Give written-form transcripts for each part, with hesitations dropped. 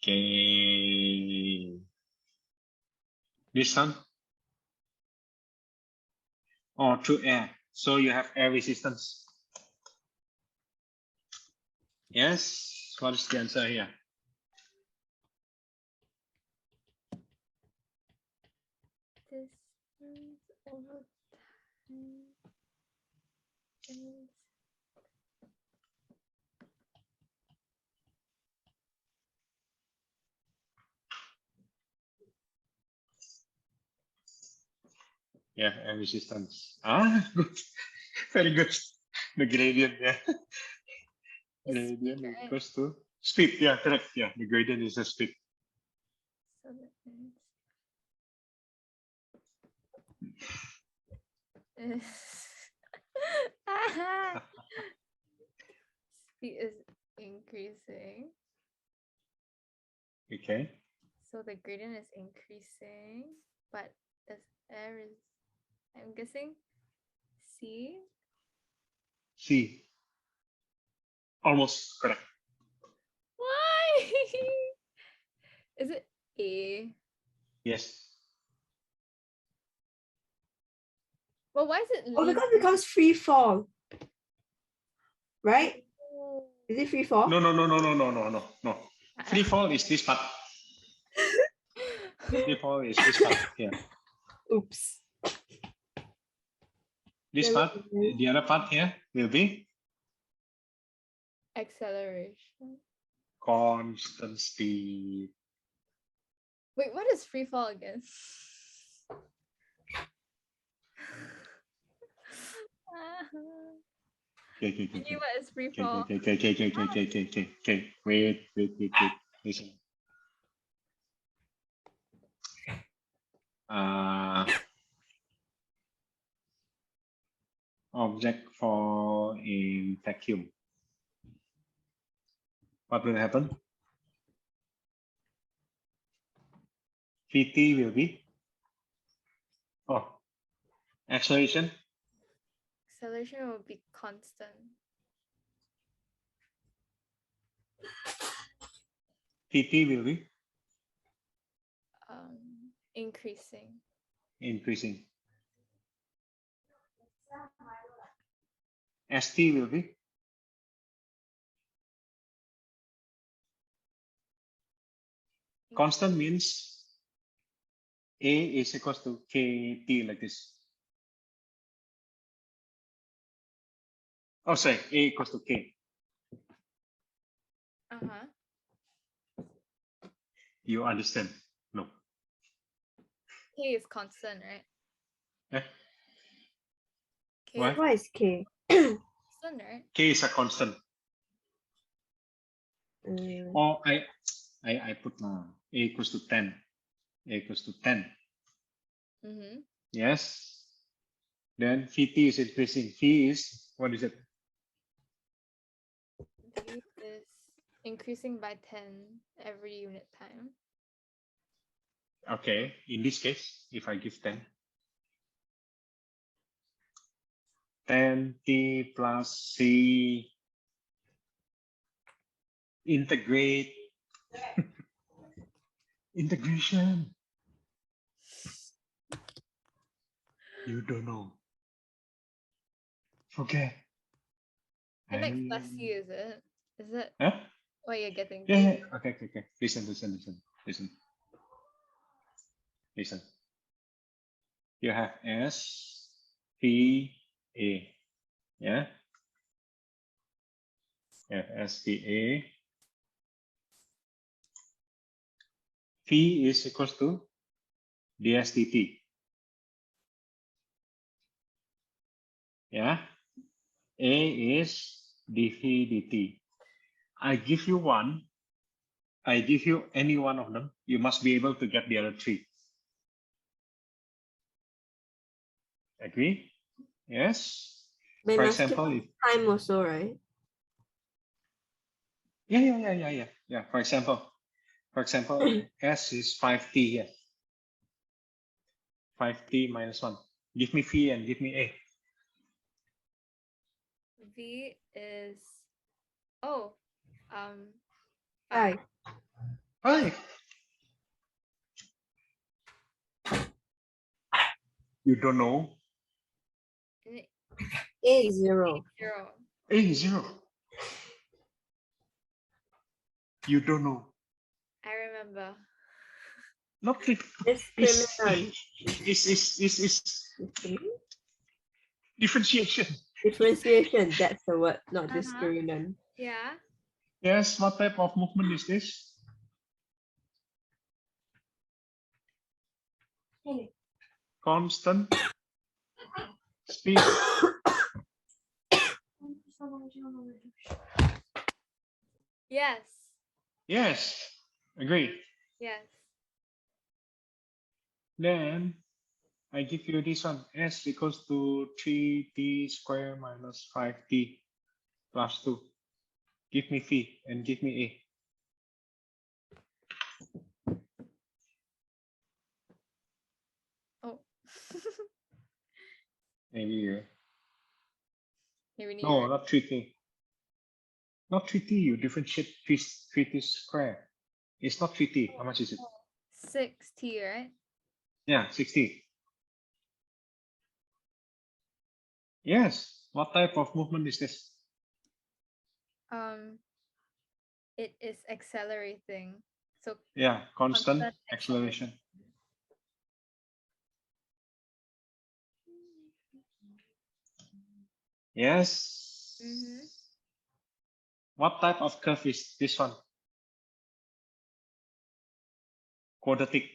Okay. This one? Oh, through air. So you have air resistance. Yes. What is the answer here? Distance over time is Yeah, air resistance. Ah, good. Very good. The gradient, yeah. Gradient right? equals to speed. Yeah, correct. Yeah, the gradient is a speed. So that is speed is increasing. Okay. So the gradient is increasing, but as air is, I'm guessing, C. C. Almost correct. Why? Is it A? Yes. Well, why is it Oh, lean? because it becomes free fall. Right? Is it free fall? No. Free fall is this part. Free fall is this part here. Oops. This part, the other part here will be Acceleration. constant speed. Wait, what is free fall again? Okay. What is free fall? Okay. Wait. Listen. Object fall in vacuum. What will happen? Vt will be acceleration. Acceleration will be constant. Vt will be Increasing. increasing. St will be constant means A is equals to Kt like this. Oh, sorry, A equals to K. You understand? No. K is constant, right? Eh? K What? What is K? constant, right? K is a constant. Or I put A equals to 10. A equals to 10. Yes. Then Vt is increasing. V is, what is it? V is increasing by 10 every unit time. Okay, in this case, if I give 10, 10t plus C integrate integration. You don't know. Okay. Mx plus C, is it? Is it Huh? what you're getting? Yeah. Okay. Listen. You have S, P, A. Yeah. Yeah, S, P, A. P is equals to ds dt. Yeah. A is dv dt. I give you one. I give you any one of them. You must be able to get the other three. Agree? Yes. For example, if time also, right? Yeah. For example, S is 5t here. 5t minus 1. Give me V and give me A. V is 5. Hi. You don't know? A 0. 0. A 0. You don't know. I remember. Not it. Discriminant. It's differentiation. Differentiation. That's the word, not Uh-huh. discriminant. Yeah. Yes, what type of movement is this? Constant speed. Yes. Yes, agree. Yes. Then I give you this one. S equals to 3t squared minus 5t plus 2. Give me phi and give me A. Oh. Maybe Maybe need no, not 3t. Not 3t. You differentiate 3t squared. It's not 3t. How much is it? 6t, right? Yeah, 60. Yes. What type of movement is this? It is accelerating. So Yeah, constant constant acceleration. Yes. What type of curve is this one? Quadratic.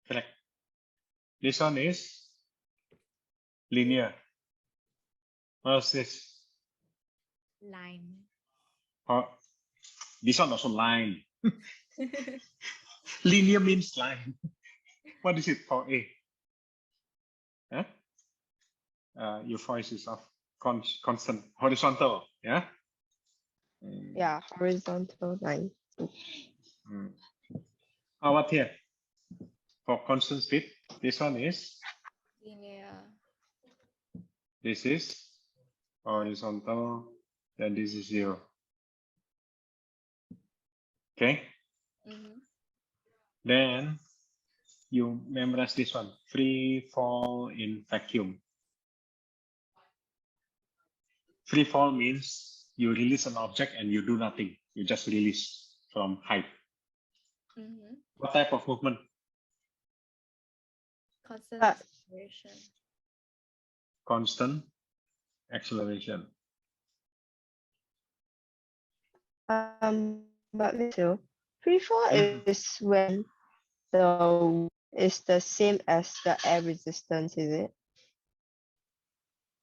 Correct. This one is linear. What else is this? line. Oh, this one also line. Linear means line. What is it for A? Huh? Your voice is off. Constant. Horizontal. Yeah? Yeah, horizontal line. How about here? For constant speed, this one is, Linear. this is horizontal, then this is 0. Okay? Then you memorize this one, free fall in vacuum. Free fall means you release an object and you do nothing. You just release from height. What type of movement? Constant acceleration. Constant acceleration. But Mitchell, free fall is when the is the same as the air resistance, is it?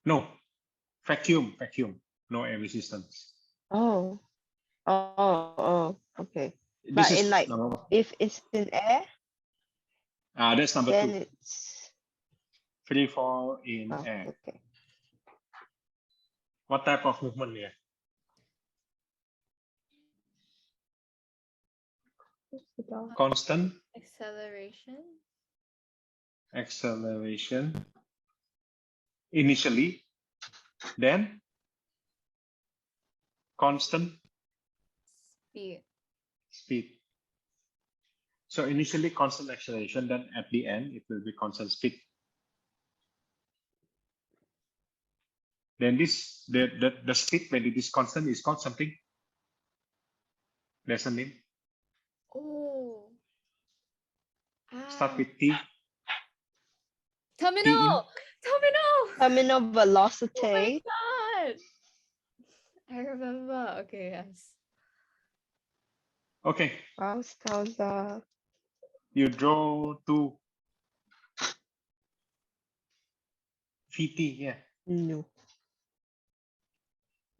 No, vacuum, no air resistance. Oh, okay. This But is in like, if it's in air, that's number then 2. it's Free fall in air. Okay. What type of movement here? Constant acceleration initially, then constant speed. So initially constant acceleration, then at the end it will be constant speed. Then this the speed when it is constant is called something. There's a name. Oh. Start with T. Terminal. Terminal velocity. Oh my god. I remember. Okay, yes. Okay. Wowza. You draw 2 VT, yeah. No.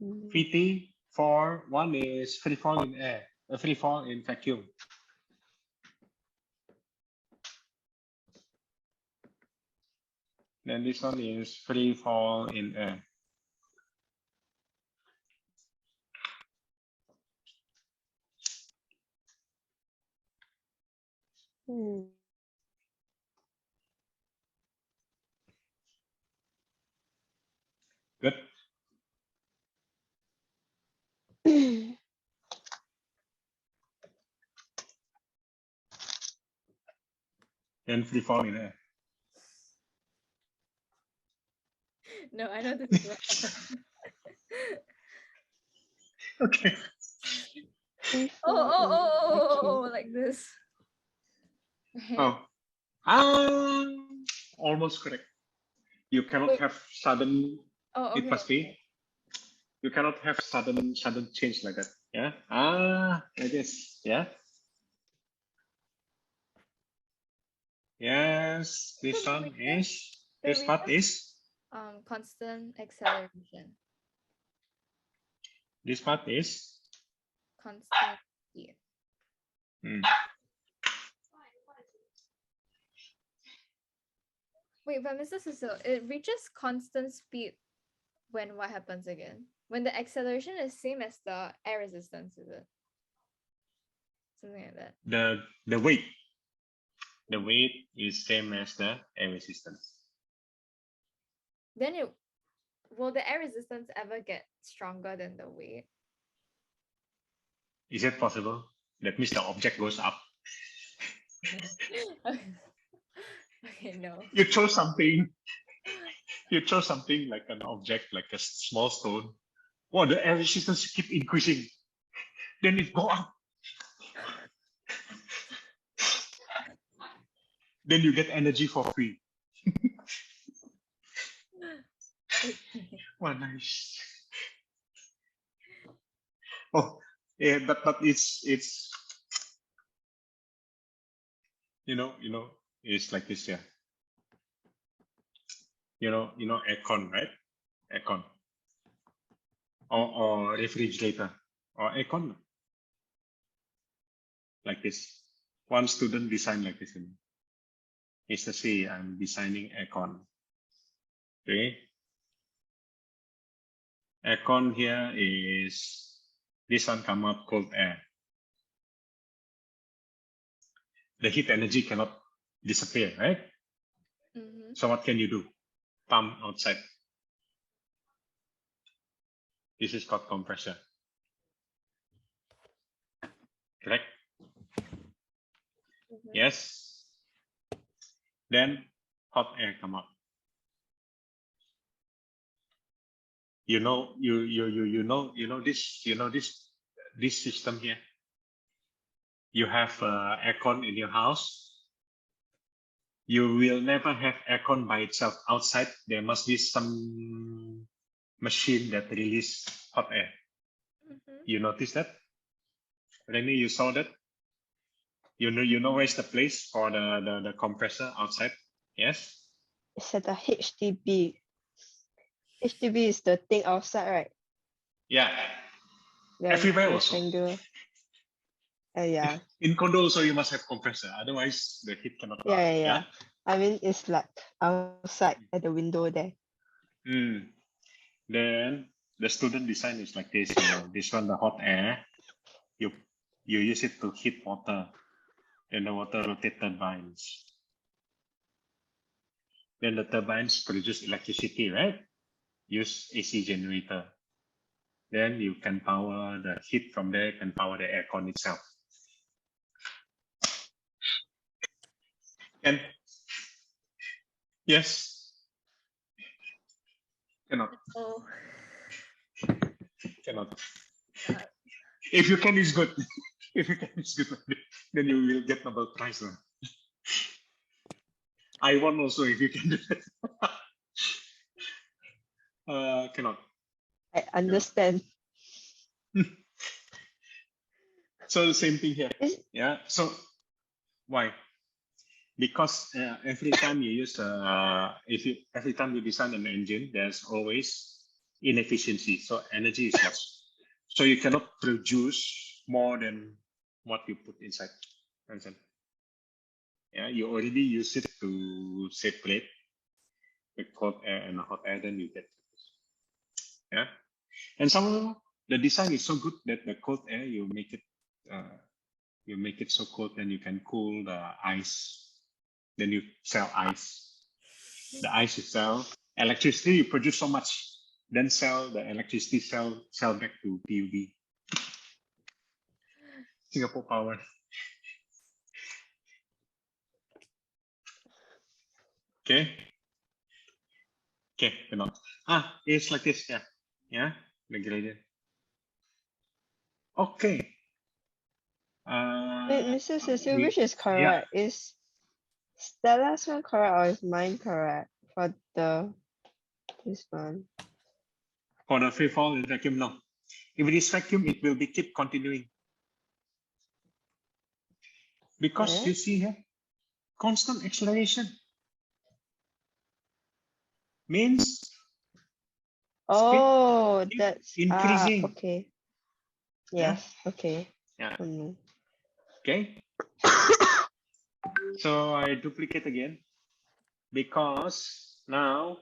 VT for one is free fall in air, free fall in vacuum. Then this one is free fall in air. Good. then free fall in air. No, I know this is what happened. Okay. Free Oh, fall oh, in oh, oh, oh, vacuum. oh, like this. Right. Oh. Almost correct. You cannot Wait. have sudden. Oh, It okay. must be. You cannot have sudden change like that. Yeah. Like this. Yeah. Yes. This So the one reason, is. the This part reason, is. constant acceleration, This part is. constant speed. Hmm. Wait, but Mr. Cecil, it reaches constant speed when what happens again? When the acceleration is same as the air resistance, is it? Something like that. The weight. The weight is same as the air resistance. Then it will the air resistance ever get stronger than the weight? Is it possible? That means the object goes up. Okay, no. You chose something. You chose something like an object, like a small stone. Wow, the air resistance keep increasing. Then it go up. Then you get energy for free. Wow, nice. Oh, yeah, but it's you know it's like this, yeah. You know aircon, right? Aircon or refrigerator or aircon like this. One student designed like this. It's to say I'm designing aircon. Okay. Aircon here is this one come out cold air. The heat energy cannot disappear, right? Mm-hmm. So what can you do? Pump outside. This is called compressor. Correct? Mm-hmm. Yes. Then hot air come out. You know this system here. You have aircon in your house. You will never have aircon by itself outside. There must be some machine that release hot air. Mm-hmm. You notice that? Remy, you saw that? You know where's the place for the compressor outside? Yes? It's at the HDB. HDB is the thing outside, right? Yeah. The Everywhere also. rectangular. Yeah. In condo also you must have compressor, otherwise the heat cannot go out. Yeah. I mean, it's like outside at the window there. Then the student design is like this, this one, the hot air, you use it to heat water, then the water rotate turbines. Then the turbines produce electricity, right? Use AC generator. Then you can power the heat from there, can power the aircon itself. And yes, cannot. Oh. Cannot. God. If you can, it's good. If you can, it's good. Then you will get Nobel Prize. I won also if you can do that. Cannot. I understand. So the same thing here. Is- Yeah. So why? Because every time you use every time you design an engine, there's always inefficiency. So energy is lost. So you cannot produce more than what you put inside. Understand? Yeah, you already use it to separate the cold air and the hot air, then you get this. Yeah. And somehow the design is so good that the cold air you make it so cold, then you can cool the ice. Then you sell ice. The ice you sell. Electricity you produce so much, then sell the electricity sell back to PUB. Singapore Power. Okay. Okay, cannot. It's like this, yeah. Yeah, the gradient. Okay. Wait, Mr. Cecil, which is Yeah, correct? Is Stella's one correct or is mine correct for this one? for the free fall in vacuum, no. If it is vacuum, it will be keep continuing. Because Eh? you see here, constant acceleration means Oh, keep that's increasing. okay. Yeah. Yes, okay. Yeah. Oh, no. Okay. So I duplicate again because now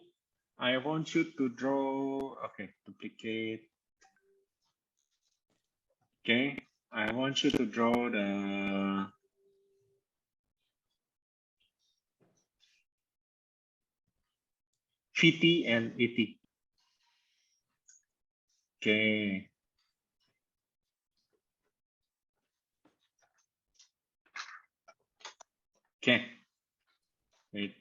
I want you to draw. Okay, duplicate. Okay, I want you to draw the VT and AT. Okay. Okay. Wait.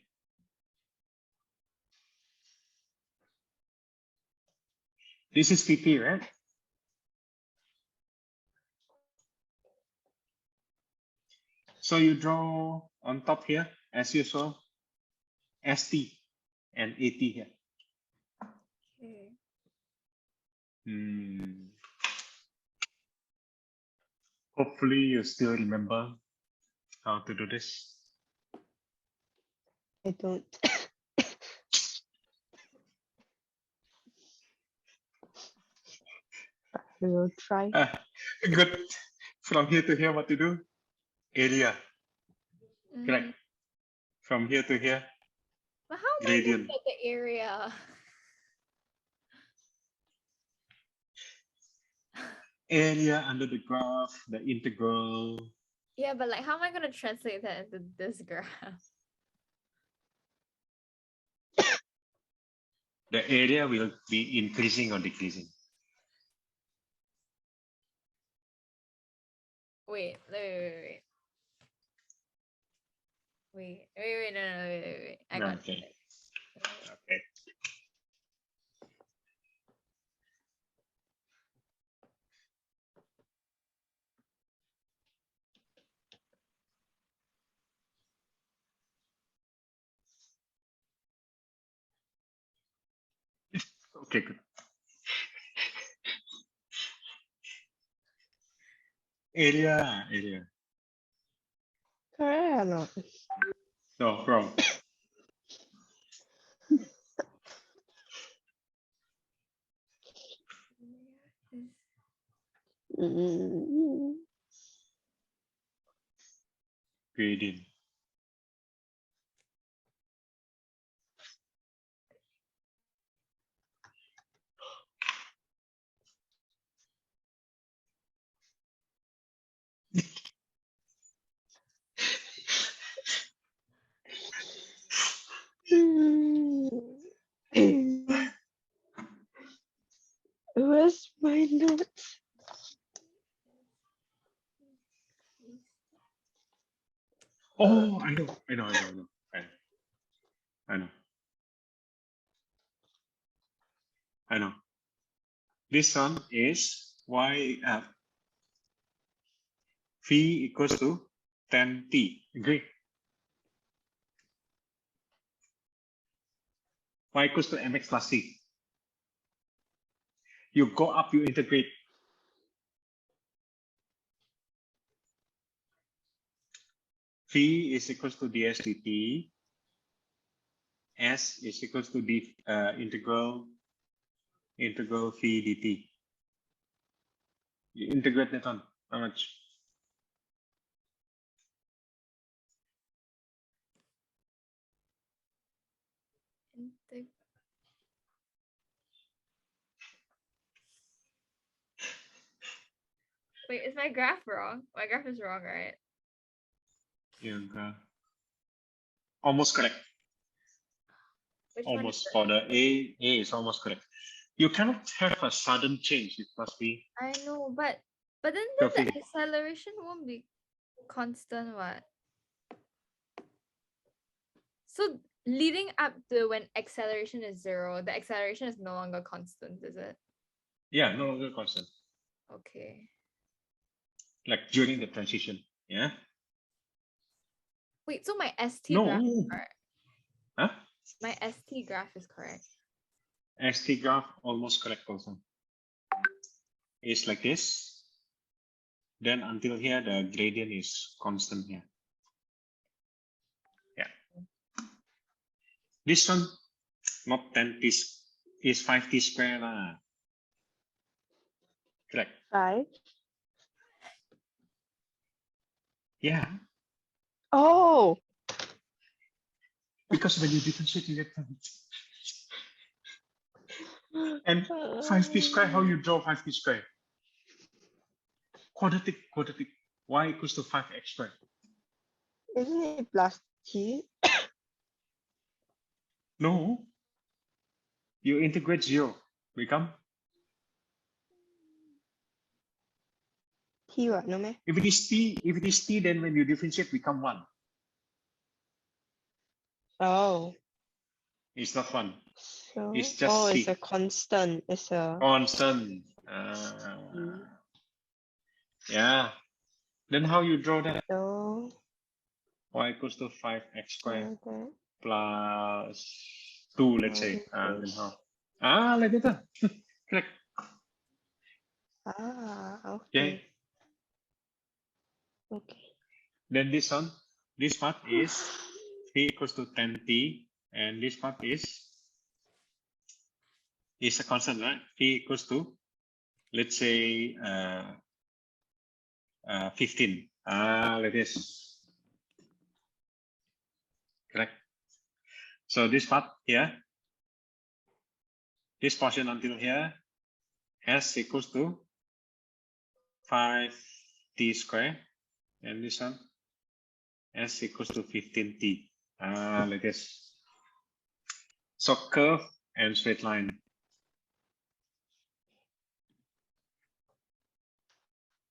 This is VT, right? So you draw on top here, as usual, ST and AT here. Okay. Hopefully you still remember how to do this. I don't. We will try. Good. From here to here, what to do? Area. Correct. Mhm. From here to here, But how am I going gradient. to get the area? Area under the graph, the integral. Yeah, but like, how am I going to translate that into this graph? The area will be increasing or decreasing. Wait, wait. Wait, no, wait. I got Okay. it. Okay. Okay, good. Area. Correct or not? No, wrong. Mm. Gradient. Where's my notes? Oh, I know. I know. This one is y v equals to 10t. Agree? Y equals to mx plus c. You go up, you integrate. V is equals to ds dt. S is equals to d integral v dt. You integrate that on how much? Wait, is my graph wrong? My graph is wrong, right? Almost correct. Which one is Almost it? for the A is almost correct. You cannot have a sudden change. It must be I know, but then the perfect. acceleration won't be constant, what? So leading up to when acceleration is 0, the acceleration is no longer constant, is it? Yeah, no longer constant. Okay. Like during the transition. Yeah. Wait, so my ST No. graph is correct. Huh? My ST graph is correct. ST graph almost correct also. It's like this. Then until here, the gradient is constant here. Yeah. This one, not 10t, is 5t square lah. Correct. 5. Yeah. Oh, Because when you differentiate, you get 10. And 5t square, how you draw 5t square? Quadratic. Y equals to 5x squared. isn't it plus t? No. You integrate 0. Become, T what, no meh? if it is t, then when you differentiate, become 1. Oh, It's not 1. so It's just it's C. a constant. It's a Constant. Yeah. Then how you draw that? so Y equals to 5x squared that plus 2, let's say. Then equals- how? Like that. Correct. okay. Okay. Then this one, this part is t equals to 10t, and this part is a constant, right? T equals to, let's say, 15. Like this. Correct. So this part here, this portion until here, s equals to 5t squared, and this one, s equals to 15t. Like this. So curve and straight line.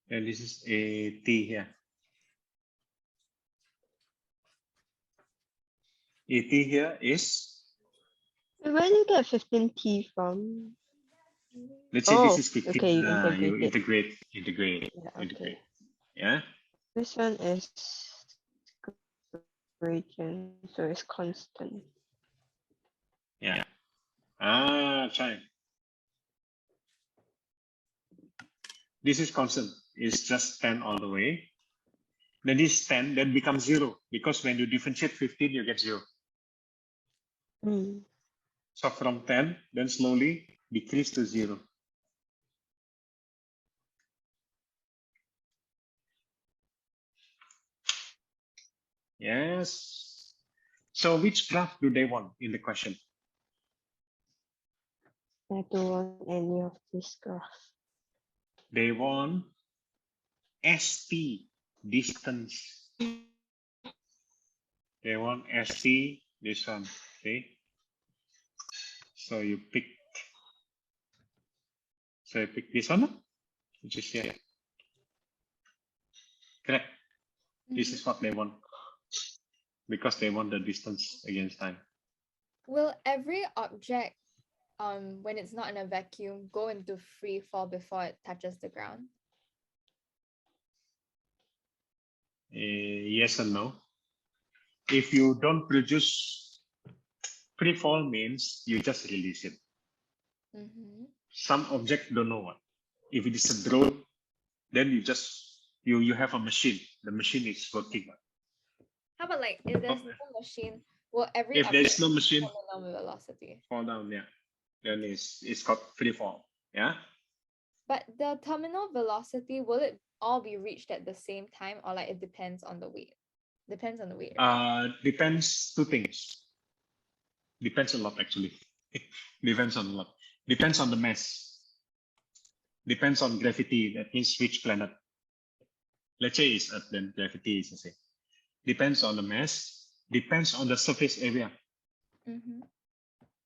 And this is a t here. A t here is, Where do you get 15t from? let's say this is 15. Okay, you You integrate it. integrate. Yeah, okay. Yeah. This one is gradient, so it's constant. Yeah. Try. This is constant. It's just 10 all the way. Then this 10 then becomes 0 because when you differentiate 15, you get 0. So from 10, then slowly decrease to 0. Yes. So which graph do they want in the question? I don't want any of this graph. They want ST distance. They want ST, this one. See? So you pick this one, which is here. Correct. This is what they want. Because they want the distance against time. Will every object, when it's not in a vacuum, go into free fall before it touches the ground? Yes and no. If you don't produce free fall, means you just release it. Some object don't know what. If it is a drone, then you have a machine. The machine is working. How about like if there's no machine, will every If there is object no machine, fall down with velocity? Fall down, yeah. Then it's called free fall. Yeah. But the terminal velocity, will it all be reached at the same time, or like it depends on the weight? Depends on the weight, right? Depends two things. Depends a lot actually. Depends on a lot. Depends on the mass. Depends on gravity. That means which planet. Let's say it's Earth, then gravity is the same. Depends on the mass. Depends on the surface area.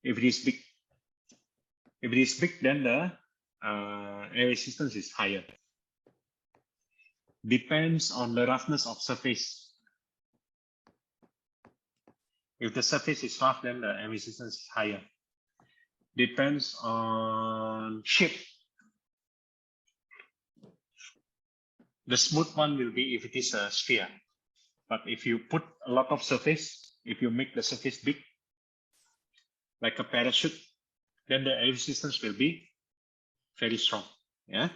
If it is big, then the air resistance is higher. Depends on the roughness of surface. If the surface is soft, then the air resistance is higher. Depends on shape. The smooth one will be if it is a sphere. But if you put a lot of surface, if you make the surface big, like a parachute, then the air resistance will be very strong. Yeah.